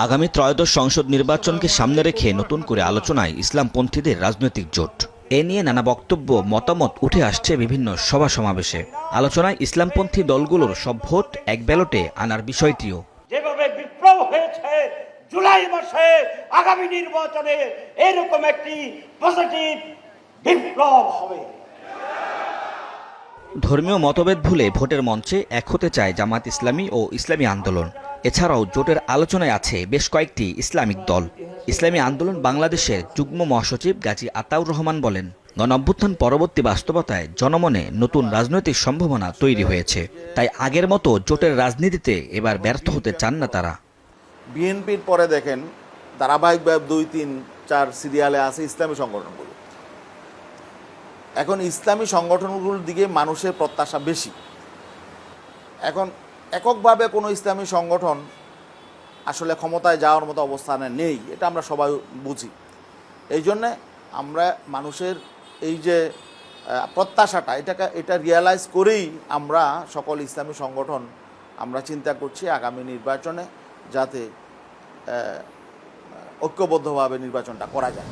আগামী ত্রয়োদশ সংসদ নির্বাচনকে সামনে রেখে নতুন করে আলোচনায় ইসলামপন্থীদের রাজনৈতিক জোট। এ নিয়ে নানা বক্তব্য মতামত উঠে আসছে বিভিন্ন সভা সমাবেশে। আলোচনায় ইসলামপন্থী দলগুলোর সব ভোট এক ব্যালটে আনার বিষয়টিও। যেভাবে বিপ্লব হয়েছে জুলাই মাসে, আগামী নির্বাচনে এরকম একটি পজিটিভ বিপ্লব হবে। ধর্মীয় মতভেদ ভুলে ভোটের মঞ্চে এক হতে চায় জামাত ইসলামী ও ইসলামী আন্দোলন। এছাড়াও জোটের আলোচনায় আছে বেশ কয়েকটি ইসলামিক দল। ইসলামী আন্দোলন বাংলাদেশের যুগ্ম মহাসচিব গাজী আতাউর রহমান বলেন, গণঅভ্যুত্থান পরবর্তী বাস্তবতায় জনমনে নতুন রাজনৈতিক সম্ভাবনা তৈরি হয়েছে। তাই আগের মতো জোটের রাজনীতিতে এবার ব্যর্থ হতে চান না তারা। বিএনপির পরে দেখেন ধারাবাহিকভাবে 2, 3, 4 সিরিয়ালে আছে ইসলামী সংগঠনগুলো। এখন ইসলামী সংগঠনগুলোর দিকে মানুষের প্রত্যাশা বেশি। এখন এককভাবে কোনো ইসলামী সংগঠন আসলে ক্ষমতায় যাওয়ার মতো অবস্থানে নেই, এটা আমরা সবাই বুঝি। এই জন্যে আমরা মানুষের এই যে প্রত্যাশাটা এটা রিয়ালাইজ করেই আমরা সকল ইসলামী সংগঠন আমরা চিন্তা করছি আগামী নির্বাচনে যাতে ঐক্যবদ্ধভাবে নির্বাচনটা করা যায়।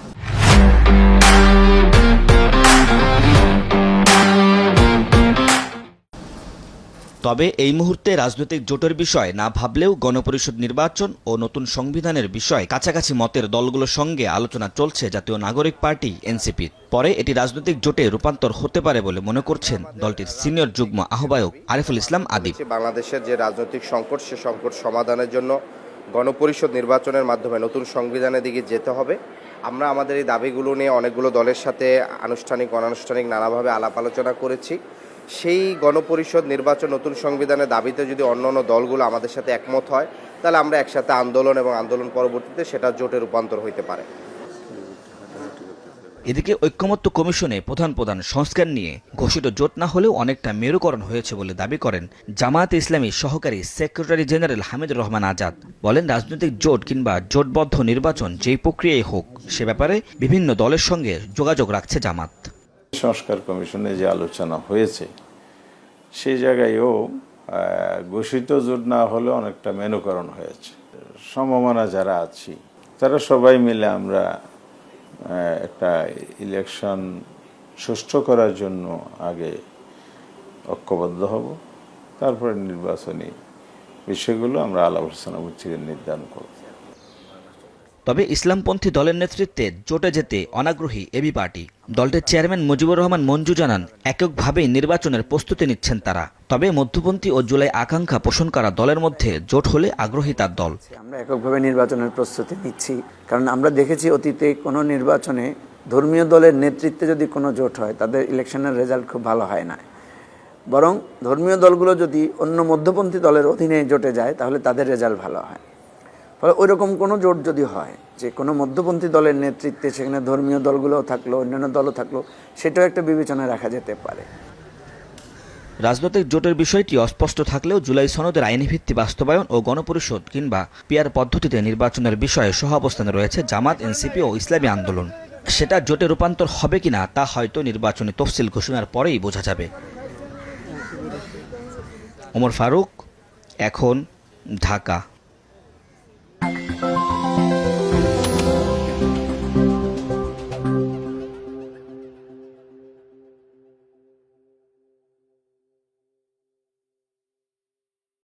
তবে এই মুহূর্তে রাজনৈতিক জোটের বিষয় না ভাবলেও গণপরিষদ নির্বাচন ও নতুন সংবিধানের বিষয় কাছাকাছি মতের দলগুলোর সঙ্গে আলোচনা চলছে জাতীয় নাগরিক পার্টি এনসিপির। পরে এটি রাজনৈতিক জোটে রূপান্তর হতে পারে বলে মনে করছেন দলটির সিনিয়র যুগ্ম আহ্বায়ক আরিফুল ইসলাম আদিব। বাংলাদেশের যে রাজনৈতিক সংকট, সে সংকট সমাধানের জন্য গণপরিষদ নির্বাচনের মাধ্যমে নতুন সংবিধানের দিকে যেতে হবে। আমরা আমাদের এই দাবিগুলো নিয়ে অনেকগুলো দলের সাথে আনুষ্ঠানিক অনানুষ্ঠানিক নানাভাবে আলাপ আলোচনা করেছি। সেই গণপরিষদ নির্বাচন নতুন সংবিধানের দাবিতে যদি অন্যান্য দলগুলো আমাদের সাথে একমত হয়, তাহলে আমরা একসাথে আন্দোলন এবং আন্দোলন পরবর্তীতে সেটা জোটে রূপান্তর হইতে পারে। এদিকে ঐক্যমত্য কমিশনে প্রধান সংস্কার নিয়ে ঘোষিত জোট না হলেও অনেকটা মেরুকরণ হয়েছে বলে দাবি করেন জামায়াতে ইসলামী সহকারী সেক্রেটারি জেনারেল হামিদুর রহমান আজাদ। বলেন, রাজনৈতিক জোট কিংবা জোটবদ্ধ নির্বাচন যেই প্রক্রিয়াই হোক, সে ব্যাপারে বিভিন্ন দলের সঙ্গে যোগাযোগ রাখছে জামাত। সংস্কার কমিশনে যে আলোচনা হয়েছে সেই জায়গায়ও ঘোষিত জোট না হলে অনেকটা মেনুকরণ হয়েছে। সম্ভাবনা যারা আছি তারা সবাই মিলে আমরা একটা ইলেকশন সুষ্ঠু করার জন্য আগে ঐক্যবদ্ধ হব, তারপরে নির্বাচনী বিষয়গুলো আমরা আলাপ আলোচনা ভিত্তিতে নির্ধারণ করব। তবে ইসলামপন্থী দলের নেতৃত্বে জোটে যেতে অনাগ্রহী এবি পার্টি। দলটির চেয়ারম্যান মুজিবুর রহমান মঞ্জু জানান, এককভাবেই নির্বাচনের প্রস্তুতি নিচ্ছেন তারা। তবে মধ্যপন্থী ও জুলাই আকাঙ্ক্ষা পোষণ করা দলের মধ্যে জোট হলে আগ্রহী তার দল। আমরা এককভাবে নির্বাচনের প্রস্তুতি নিচ্ছি, কারণ আমরা দেখেছি অতীতে কোনো নির্বাচনে ধর্মীয় দলের নেতৃত্বে যদি কোনো জোট হয়, তাদের ইলেকশনের রেজাল্ট খুব ভালো হয় না। বরং ধর্মীয় দলগুলো যদি অন্য মধ্যপন্থী দলের অধীনে জোটে যায়, তাহলে তাদের রেজাল্ট ভালো হয়। ফলে ওই রকম কোনো জোট যদি হয় যে কোনো মধ্যপন্থী দলের নেতৃত্বে সেখানে ধর্মীয় দলগুলোও থাকলো, অন্যান্য দলও থাকলো, সেটাও একটা বিবেচনায় রাখা যেতে পারে। রাজনৈতিক জোটের বিষয়টি অস্পষ্ট থাকলেও জুলাই সনদের আইনি ভিত্তি বাস্তবায়ন ও গণপরিষদ কিংবা পিআর পদ্ধতিতে নির্বাচনের বিষয়ে সহাবস্থানে রয়েছে জামাত, এনসিপি ও ইসলামী আন্দোলন। সেটা জোটে রূপান্তর হবে কিনা তা হয়তো নির্বাচনী তফসিল ঘোষণার পরেই বোঝা যাবে। ওমর ফারুক, এখন, ঢাকা।